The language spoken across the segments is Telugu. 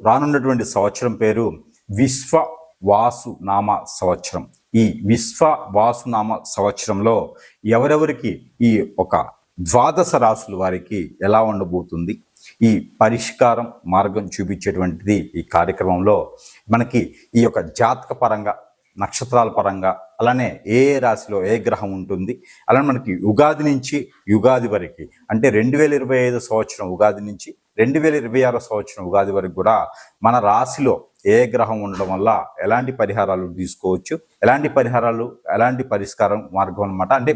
రానున్నటువంటి సంవత్సరం పేరు విశ్వవాసునామ సంవత్సరం. ఈ విశ్వవాసునామ సంవత్సరంలో ఎవరెవరికి ఈ ఒక ద్వాదశ రాసుల వారికి ఎలా ఉండబోతుంది, ఈ పరిష్కారం మార్గం చూపించేటువంటిది ఈ కార్యక్రమంలో మనకి ఈ యొక్క జాతక పరంగా, నక్షత్రాల పరంగా, అలానే ఏ రాశిలో ఏ గ్రహం ఉంటుంది, అలానే మనకి ఉగాది నుంచి యుగాది వరకు, అంటే 2025 సంవత్సరం ఉగాది నుంచి 2026 సంవత్సరం ఉగాది వరకు కూడా మన రాశిలో ఏ గ్రహం ఉండడం వల్ల ఎలాంటి పరిహారాలు తీసుకోవచ్చు, ఎలాంటి పరిష్కారం మార్గం అనమాట. అంటే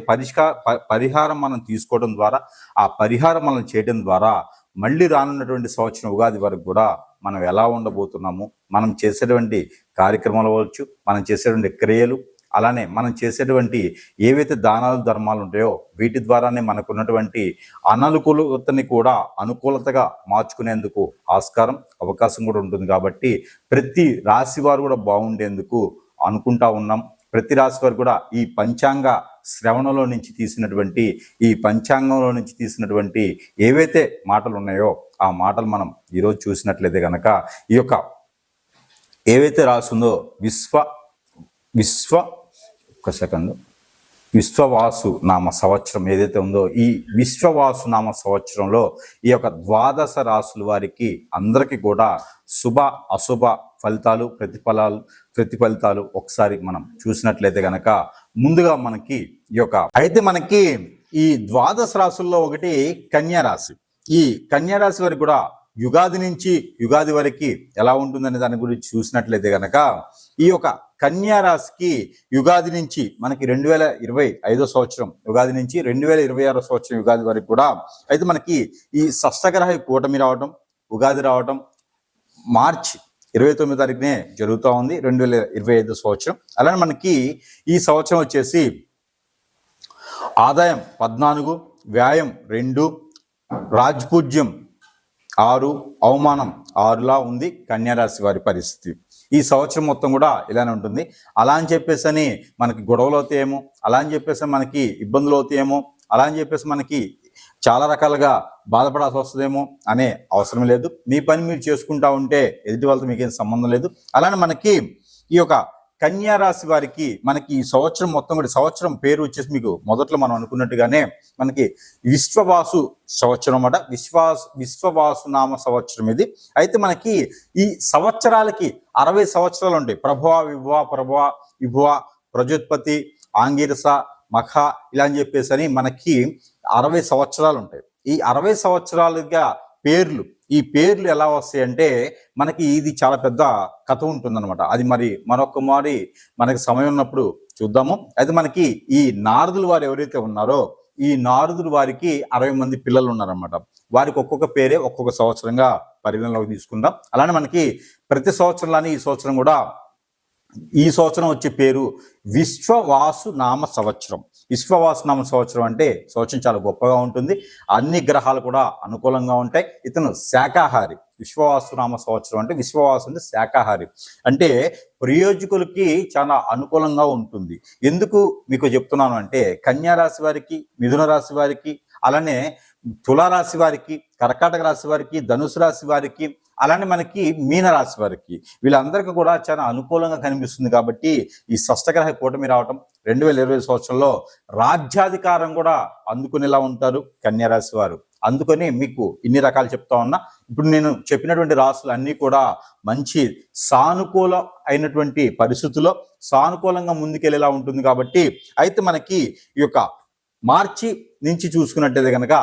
పరిహారం మనం తీసుకోవడం ద్వారా, ఆ పరిహారం మనం చేయడం ద్వారా మళ్ళీ రానున్నటువంటి సంవత్సరం ఉగాది వరకు కూడా మనం ఎలా ఉండబోతున్నాము, మనం చేసేటువంటి కార్యక్రమాలు అవ్వచ్చు, మనం చేసేటువంటి క్రియలు, అలానే మనం చేసేటువంటి ఏవైతే దానాలు ధర్మాలు ఉంటాయో వీటి ద్వారానే మనకున్నటువంటి అననుకూలతని కూడా అనుకూలతగా మార్చుకునేందుకు అవకాశం కూడా ఉంటుంది. కాబట్టి ప్రతి రాశి వారు కూడా బాగుండేందుకు అనుకుంటా ఉన్నాం. ప్రతి రాశి వారు కూడా ఈ పంచాంగ శ్రవణంలో నుంచి తీసినటువంటి ఏవైతే మాటలు ఉన్నాయో ఆ మాటలు మనం ఈరోజు చూసినట్లయితే కనుక ఈ యొక్క ఏవైతే రాసిందో విశ్వవాసు నామ సంవత్సరం ఏదైతే ఉందో, ఈ విశ్వవాసు నామ సంవత్సరంలో ఈ యొక్క ద్వాదశ రాసుల వారికి అందరికీ కూడా శుభ అశుభ ఫలితాలు, ప్రతిఫలితాలు ఒకసారి మనం చూసినట్లయితే కనుక ముందుగా మనకి మనకి ఈ ద్వాదశ రాసుల్లో ఒకటి కన్యా రాశి. ఈ కన్యా రాశి వారికి కూడా యుగాది నుంచి యుగాది వరకు ఎలా ఉంటుందనే దాని గురించి చూసినట్లయితే కనుక ఈ యొక్క కన్యా రాశికి యుగాది నుంచి మనకి 2025 సంవత్సరం ఉగాది నుంచి 2026 సంవత్సరం యుగాది వరకు కూడా అయితే మనకి ఈ షష్టగ్రహ కూటమి రావటం, ఉగాది రావటం మార్చి 29 తారీఖునే జరుగుతూ ఉంది 2025 సంవత్సరం. అలానే మనకి ఈ సంవత్సరం వచ్చేసి ఆదాయం 14, వ్యాయం 2, రాజ్పూజ్యం 6, అవమానం 6లా ఉంది కన్యారాశి వారి పరిస్థితి. ఈ సంవత్సరం మొత్తం కూడా ఇలానే ఉంటుంది. అలా అని చెప్పేసి మనకి గొడవలు అవుతాయేమో, అలా అని చెప్పేసి మనకి ఇబ్బందులు అవుతాయేమో, అలా అని చెప్పేసి మనకి చాలా రకాలుగా బాధపడాల్సి వస్తుందేమో అనే అవసరం లేదు. మీ పని మీరు చేసుకుంటా ఉంటే ఎదుటి వాళ్ళతో మీకేం సంబంధం లేదు. అలానే మనకి ఈ యొక్క కన్యా రాశి వారికి మనకి ఈ సంవత్సరం మొత్తం కూడా, సంవత్సరం పేరు వచ్చేసి మీకు మొదట్లో మనం అనుకున్నట్టుగానే మనకి విశ్వవాసు సంవత్సరం అన్నమాట. విశ్వవాసు నామ సంవత్సరం ఇది. అయితే మనకి ఈ సంవత్సరాలకి 60 సంవత్సరాలు ఉంటాయి. ప్రభవ, విభవ, ప్రజోత్పత్తి, ఆంగిరస, మఖ ఇలా అని చెప్పేసి అని మనకి 60 సంవత్సరాలు ఉంటాయి. ఈ 60 సంవత్సరాలుగా పేర్లు, ఈ పేర్లు ఎలా వస్తాయి అంటే మనకి ఇది చాలా పెద్ద కథ ఉంటుందన్నమాట. అది మరొక మనకి సమయం ఉన్నప్పుడు చూద్దాము. అయితే మనకి ఈ నారదులు వారు ఎవరైతే ఉన్నారో ఈ నారదులు వారికి 60 మంది పిల్లలు ఉన్నారన్నమాట. వారికి ఒక్కొక్క పేరే ఒక్కొక్క సంవత్సరంగా పరిగణలోకి తీసుకుందాం. అలానే మనకి ప్రతి సంవత్సరంలోనే ఈ సంవత్సరం వచ్చే పేరు విశ్వవాసు నామ సంవత్సరం. విశ్వవాసు నామ సంవత్సరం అంటే సంవత్సరం చాలా గొప్పగా ఉంటుంది, అన్ని గ్రహాలు కూడా అనుకూలంగా ఉంటాయి. ఇతను శాకాహారి. విశ్వవాసు నామ సంవత్సరం అంటే విశ్వవాసు అంటే శాకాహారి, అంటే ప్రయోజకులకి చాలా అనుకూలంగా ఉంటుంది. ఎందుకు మీకు చెప్తున్నాను అంటే కన్యా రాశి వారికి, మిథున రాశి వారికి, అలానే తులారాశి వారికి, కర్కాటక రాశి వారికి, ధనుసు రాశి వారికి, అలానే మనకి మీన రాశి వారికి, వీళ్ళందరికీ కూడా చాలా అనుకూలంగా కనిపిస్తుంది. కాబట్టి ఈ షష్టగ్రహ కూటమి రావటం 2020 సంవత్సరంలో రాజ్యాధికారం కూడా అందుకునేలా ఉంటారు కన్యా రాశి వారు. అందుకని మీకు ఇన్ని రకాలు చెప్తా ఉన్నా. ఇప్పుడు నేను చెప్పినటువంటి రాశులు అన్నీ కూడా మంచి సానుకూల అయినటువంటి పరిస్థితుల్లో సానుకూలంగా ముందుకెళ్ళేలా ఉంటుంది. కాబట్టి అయితే మనకి ఈ యొక్క మార్చి నుంచి చూసుకున్నట్టయితే కనుక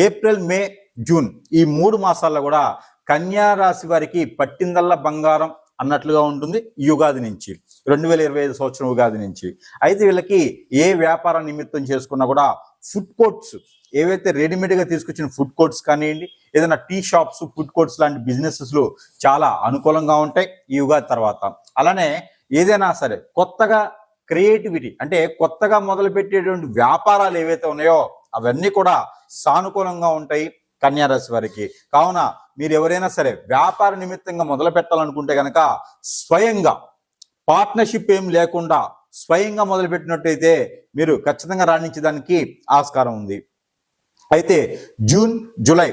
ఏప్రిల్, మే, జూన్ ఈ 3 మాసాల్లో కూడా కన్యా రాశి వారికి పట్టిందల్లా బంగారం అన్నట్లుగా ఉంటుంది. ఈ ఉగాది నుంచి 2025 సంవత్సరం ఉగాది నుంచి అయితే వీళ్ళకి ఏ వ్యాపార నిమిత్తం చేసుకున్నా కూడా ఫుడ్ కోర్ట్స్, ఏవైతే రెడీమేడ్గా తీసుకొచ్చిన ఫుడ్ కోర్ట్స్ కానివ్వండి, ఏదైనా టీ షాప్స్, ఫుడ్ కోర్ట్స్ లాంటి బిజినెసెస్లు చాలా అనుకూలంగా ఉంటాయి ఈ ఉగాది తర్వాత. అలానే ఏదైనా సరే కొత్తగా క్రియేటివిటీ అంటే కొత్తగా మొదలుపెట్టేటువంటి వ్యాపారాలు ఏవైతే ఉన్నాయో అవన్నీ కూడా సానుకూలంగా ఉంటాయి కన్యా రాశి వారికి. కావున మీరు ఎవరైనా సరే వ్యాపార నిమిత్తంగా మొదలు పెట్టాలనుకుంటే కనుక స్వయంగా పార్ట్నర్షిప్ ఏం లేకుండా స్వయంగా మొదలుపెట్టినట్టయితే మీరు ఖచ్చితంగా రాణించడానికి ఆస్కారం ఉంది. అయితే జూన్, జూలై,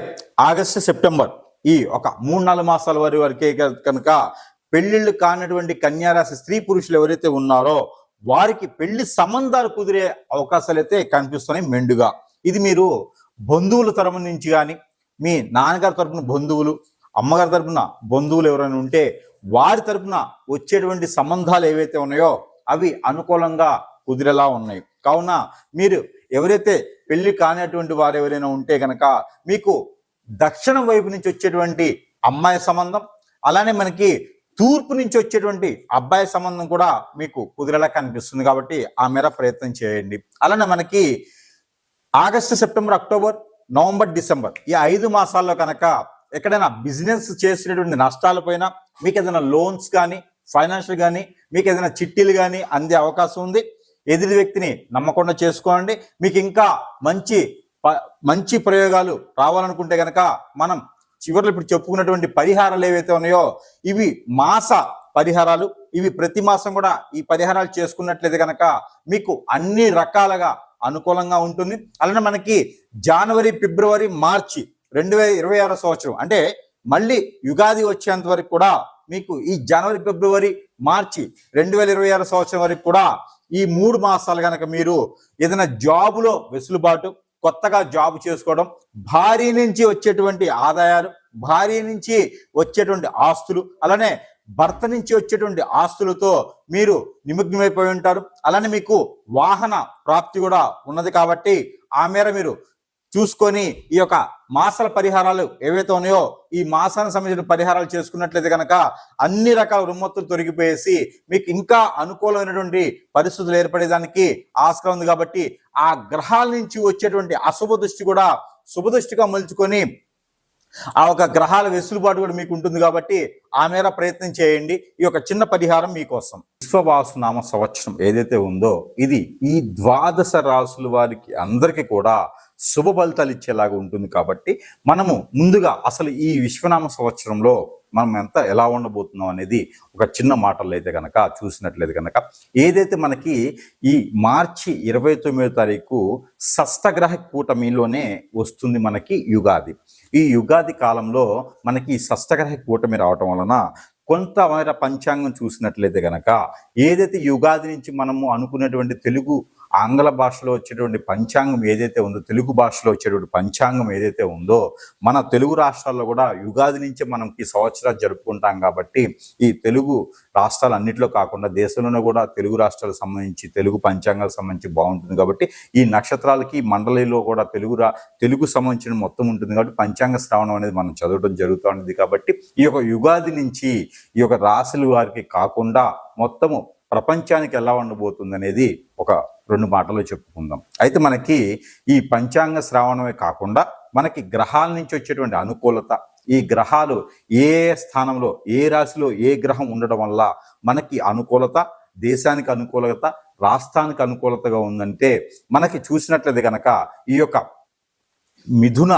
ఆగస్టు, సెప్టెంబర్ ఈ ఒక 3-4 మాసాల వరకే కనుక పెళ్లిళ్ళు కానటువంటి కన్యారాశి స్త్రీ పురుషులు ఎవరైతే ఉన్నారో వారికి పెళ్లి సంబంధాలు కుదిరే అవకాశాలు అయితే కనిపిస్తున్నాయి మెండుగా. ఇది మీరు బంధువుల తరపు నుంచి కానీ, మీ నాన్నగారి తరపున బంధువులు, అమ్మగారి తరపున బంధువులు ఎవరైనా ఉంటే వారి తరపున వచ్చేటువంటి సంబంధాలు ఏవైతే ఉన్నాయో అవి అనుకూలంగా కుదిరేలా ఉన్నాయి. కావున మీరు ఎవరైతే పెళ్లి కానిటువంటి వారు ఎవరైనా ఉంటే కనుక మీకు దక్షిణం వైపు నుంచి వచ్చేటువంటి అమ్మాయి సంబంధం, అలానే మనకి తూర్పు నుంచి వచ్చేటువంటి అబ్బాయి సంబంధం కూడా మీకు కుదిరేలా కనిపిస్తుంది. కాబట్టి ఆ మేర ప్రయత్నం చేయండి. అలానే మనకి August, September, October, November, December ఈ 5 మాసాల్లో కనుక ఎక్కడైనా బిజినెస్ చేసినటువంటి నష్టాల పైన మీకు ఏదైనా లోన్స్ కానీ, ఫైనాన్షియల్ కానీ, మీకు ఏదైనా చిట్టీలు కానీ అందే అవకాశం ఉంది. ఎదుటి వ్యక్తిని నమ్మకుండా చేసుకోండి. మీకు ఇంకా మంచి ప్రయోగాలు రావాలనుకుంటే కనుక మనం చివరిలో ఇప్పుడు చెప్పుకున్నటువంటి పరిహారాలు ఏవైతే ఉన్నాయో ఇవి మాస పరిహారాలు. ఇవి ప్రతి మాసం కూడా ఈ పరిహారాలు చేసుకున్నట్లయితే కనుక మీకు అన్ని రకాలుగా అనుకూలంగా ఉంటుంది. అలానే మనకి జనవరి, ఫిబ్రవరి, మార్చి 2026 సంవత్సరం అంటే మళ్ళీ యుగాది వచ్చేంత వరకు కూడా మీకు ఈ జనవరి, ఫిబ్రవరి, మార్చి 2026 సంవత్సరం వరకు కూడా ఈ 3 మాసాలు కనుక మీరు ఏదైనా జాబులో వెసులుబాటు, కొత్తగా జాబ్ చేసుకోవడం, భార్య నుంచి వచ్చేటువంటి ఆదాయాలు, భార్య నుంచి వచ్చేటువంటి ఆస్తులు, అలానే భర్త నుంచి వచ్చేటువంటి ఆస్తులతో మీరు నిమగ్నమైపోయి ఉంటారు. అలానే మీకు వాహన ప్రాప్తి కూడా ఉన్నది. కాబట్టి ఆ మేర మీరు చూసుకొని ఈ యొక్క మాసాల పరిహారాలు ఏవైతే ఉన్నాయో ఈ మాసానికి సంబంధించిన పరిహారాలు చేసుకున్నట్లయితే కనుక అన్ని రకాల రుమ్మత్తులు తొలగిపోయేసి మీకు ఇంకా అనుకూలమైనటువంటి పరిస్థితులు ఏర్పడేదానికి ఆస్కారం ఉంది. కాబట్టి ఆ గ్రహాల నుంచి వచ్చేటువంటి అశుభ దృష్టి కూడా శుభ దృష్టిగా మలుచుకొని ఆ ఒక గ్రహాల వెసులుబాటు కూడా మీకు ఉంటుంది. కాబట్టి ఆ మేర ప్రయత్నం చేయండి. ఈ యొక్క చిన్న పరిహారం మీకోసం. విశ్వవాసునామ సంవత్సరం ఏదైతే ఉందో ఇది ఈ 12 రాసుల వారికి అందరికీ కూడా శుభ ఫలితాలు ఇచ్చేలాగా ఉంటుంది. కాబట్టి మనము ముందుగా అసలు ఈ విశ్వనామ సంవత్సరంలో మనం ఎలా ఉండబోతున్నాం అనేది ఒక చిన్న మాటల్లో అయితే కనుక చూసినట్లయితే కనుక ఏదైతే మనకి ఈ మార్చి 29వ తారీఖు షష్టగ్రహ కూటమిలోనే వస్తుంది మనకి యుగాది. ఈ యుగాది కాలంలో మనకి షష్టగ్రహ కూటమి రావటం వలన కొంతమేర పంచాంగం చూసినట్లయితే కనుక ఏదైతే యుగాది నుంచి మనము అనుకునేటువంటి తెలుగు ఆంగ్ల భాషలో వచ్చేటువంటి పంచాంగం ఏదైతే ఉందో, తెలుగు భాషలో వచ్చేటువంటి పంచాంగం ఏదైతే ఉందో మన తెలుగు రాష్ట్రాల్లో కూడా యుగాది నుంచే మనం ఈ సంవత్సరాలు జరుపుకుంటాం. కాబట్టి ఈ తెలుగు రాష్ట్రాలన్నింటిలో కాకుండా దేశంలోనే కూడా తెలుగు రాష్ట్రాలకు సంబంధించి తెలుగు పంచాంగాలకు సంబంధించి బాగుంటుంది. కాబట్టి ఈ నక్షత్రాలకి మండలిలో కూడా తెలుగు సంబంధించిన మొత్తం ఉంటుంది. కాబట్టి పంచాంగ శ్రవణం అనేది మనం చదవడం జరుగుతూ ఉంటుంది. కాబట్టి ఈ యొక్క యుగాది నుంచి ఈ యొక్క రాశుల వారికి కాకుండా మొత్తము ప్రపంచానికి ఎలా ఉండబోతుంది అనేది ఒక 2 మాటలు చెప్పుకుందాం. అయితే మనకి ఈ పంచాంగ శ్రావణమే కాకుండా మనకి గ్రహాల నుంచి వచ్చేటువంటి అనుకూలత, ఈ గ్రహాలు ఏ స్థానంలో ఏ రాశిలో ఏ గ్రహం ఉండడం వల్ల మనకి అనుకూలత, దేశానికి అనుకూలత, రాష్ట్రానికి అనుకూలతగా ఉందంటే మనకి చూసినట్లయితే కనుక ఈ యొక్క మిథున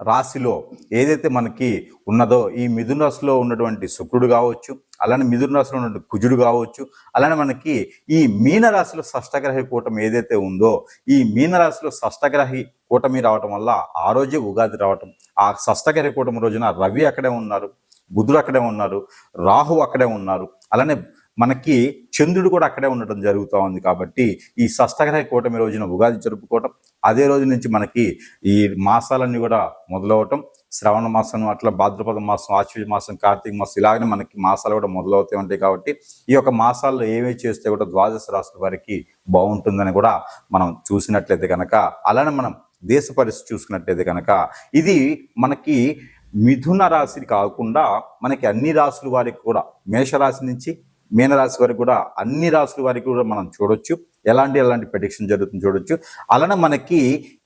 రాశిలో ఏదైతే మనకి ఉన్నదో ఈ మిథున రాశిలో ఉన్నటువంటి శుక్రుడు కావచ్చు, అలానే మిథున రాశిలో ఉన్నటువంటి కుజుడు కావచ్చు, అలానే మనకి ఈ మీనరాశిలో షష్టగ్రహి కూటమి ఏదైతే ఉందో ఈ మీనరాశిలో షష్టగ్రహి కూటమి రావటం వల్ల ఆ రోజే ఉగాది రావటం, ఆ షష్టగ్రహి కూటమి రోజున రవి అక్కడే ఉన్నారు, బుధుడు అక్కడే ఉన్నారు, రాహు అక్కడే ఉన్నారు, అలానే మనకి చంద్రుడు కూడా అక్కడే ఉండటం జరుగుతూ ఉంది. కాబట్టి ఈ షష్టగ్రహ కూటమి రోజున ఉగాది జరుపుకోవటం, అదే రోజు నుంచి మనకి ఈ మాసాలన్నీ కూడా మొదలవటం, శ్రవణ మాసం, అట్లా భాద్రపద మాసం, ఆశ్వీజ మాసం, కార్తీక మాసం ఇలాగనే మనకి మాసాలు కూడా మొదలవుతూ ఉంటాయి. కాబట్టి ఈ యొక్క మాసాల్లో ఏమేమి చేస్తే కూడా 12 రాశుల వారికి బాగుంటుందని కూడా మనం చూసినట్లయితే కనుక, అలానే మనం దేశ పరిస్థితి చూసుకున్నట్లయితే కనుక ఇది మనకి మిథున రాశి కాకుండా మనకి అన్ని రాశుల వారికి కూడా మేషరాశి నుంచి మీనరాశి వరకు కూడా అన్ని రాశుల వారికి కూడా మనం చూడొచ్చు, ఎలాంటి ప్రెడిక్షన్ జరుగుతుంది చూడొచ్చు. అలానే మనకి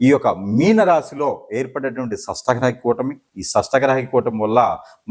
ఈ యొక్క మీనరాశిలో ఏర్పడేటువంటి షష్టగ్రహ కూటమి, ఈ షష్టగ్రహ కూటమి వల్ల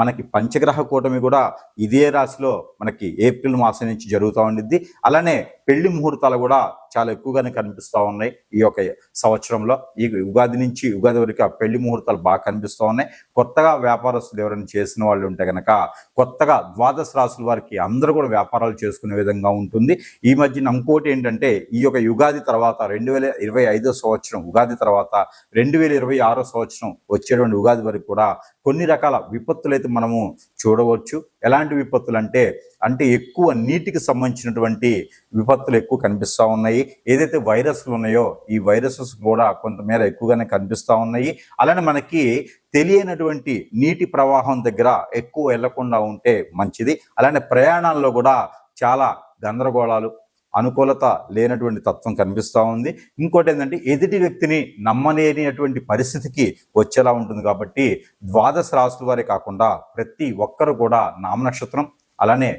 మనకి పంచగ్రహ కూటమి కూడా ఇదే రాశిలో మనకి ఏప్రిల్ మాసం నుంచి జరుగుతూ ఉండిద్ది. అలానే పెళ్లి ముహూర్తాలు కూడా చాలా ఎక్కువగానే కనిపిస్తూ ఉన్నాయి. ఈ యొక్క సంవత్సరంలో ఈ ఉగాది నుంచి ఉగాది వరకు ఆ పెళ్లి ముహూర్తాలు బాగా కనిపిస్తూ ఉన్నాయి. కొత్తగా వ్యాపారస్తులు ఎవరైనా చేసిన వాళ్ళు ఉంటే కనుక కొత్తగా 12 రాశుల వారికి అందరూ కూడా వ్యాపారాలు చేసుకునే విధంగా ఉంటుంది. ఈ మధ్యన ఇంకోటి ఏంటంటే ఈ యొక్క యుగాది తర్వాత 2025 సంవత్సరం ఉగాది తర్వాత 2026 సంవత్సరం వచ్చేటువంటి ఉగాది వరకు కూడా కొన్ని రకాల విపత్తులు అయితే మనము చూడవచ్చు. ఎలాంటి విపత్తులు అంటే ఎక్కువ నీటికి సంబంధించినటువంటి విపత్తులు ఎక్కువ కనిపిస్తూ ఉన్నాయి. ఏదైతే వైరస్లు ఉన్నాయో ఈ వైరసెస్ కూడా కొంతమేర ఎక్కువగానే కనిపిస్తూ ఉన్నాయి. అలానే మనకి తెలియనటువంటి నీటి ప్రవాహం దగ్గర ఎక్కువ వెళ్లకుండా ఉంటే మంచిది. అలానే ప్రయాణాల్లో కూడా చాలా గందరగోళాలు, అనుకూలత లేనటువంటి తత్వం కనిపిస్తూ ఉంది. ఇంకోటి ఏంటంటే ఎదుటి వ్యక్తిని నమ్మలేనటువంటి పరిస్థితికి వచ్చేలా ఉంటుంది. కాబట్టి ద్వాదశ రాశుల వారే కాకుండా ప్రతి ఒక్కరు కూడా నామనక్షత్రం, అలానే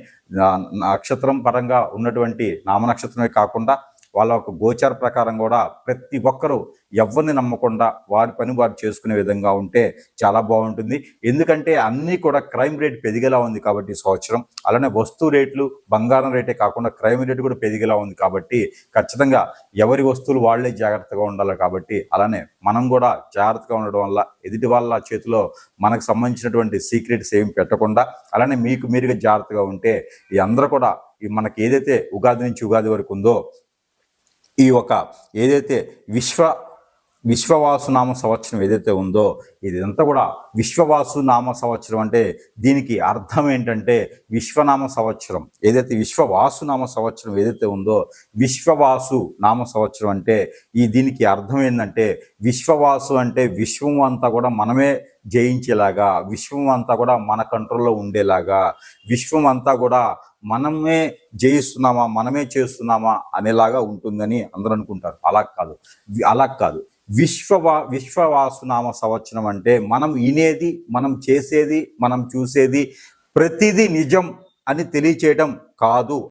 నక్షత్రం పరంగా ఉన్నటువంటి నామనక్షత్రమే కాకుండా వాళ్ళ ఒక గోచార ప్రకారం కూడా ప్రతి ఒక్కరూ ఎవరిని నమ్మకుండా వారి పని వారు చేసుకునే విధంగా ఉంటే చాలా బాగుంటుంది. ఎందుకంటే అన్నీ కూడా క్రైమ్ రేట్ పెరిగేలా ఉంది కాబట్టి ఈ సంవత్సరం. అలానే వస్తువు రేట్లు, బంగారం రేటే కాకుండా క్రైమ్ రేట్ కూడా పెరిగేలా ఉంది. కాబట్టి ఖచ్చితంగా ఎవరి వస్తువులు వాళ్లే జాగ్రత్తగా ఉండాలి. కాబట్టి అలానే మనం కూడా జాగ్రత్తగా ఉండడం వల్ల ఎదుటి వాళ్ళ చేతిలో మనకు సంబంధించినటువంటి సీక్రెట్స్ ఏమి పెట్టకుండా, అలానే మీకు మీరుగా జాగ్రత్తగా ఉంటే ఈ అందరూ కూడా మనకి ఏదైతే ఉగాది నుంచి ఉగాది వరకు ఉందో ఈ ఒక ఏదైతే విశ్వవాసునామ సంవత్సరం ఏదైతే ఉందో ఇదంతా కూడా విశ్వవాసునామ సంవత్సరం అంటే దీనికి అర్థం ఏంటంటే విశ్వనామ సంవత్సరం. ఏదైతే విశ్వవాసునామ సంవత్సరం ఏదైతే ఉందో విశ్వవాసు నామ సంవత్సరం అంటే దీనికి అర్థం ఏంటంటే విశ్వవాసు అంటే విశ్వం అంతా కూడా మనమే జయించేలాగా, విశ్వం అంతా కూడా మన కంట్రోల్లో ఉండేలాగా, విశ్వం అంతా కూడా మనమే జయిస్తున్నామా, మనమే చేస్తున్నామా అనేలాగా ఉంటుందని అందరూ అనుకుంటారు. అలా కాదు. విశ్వవాసునామ సంవత్సరం అంటే మనం వినేది, మనం చేసేది, మనం చూసేది ప్రతిదీ నిజం అని తెలియచేయడం కాదు.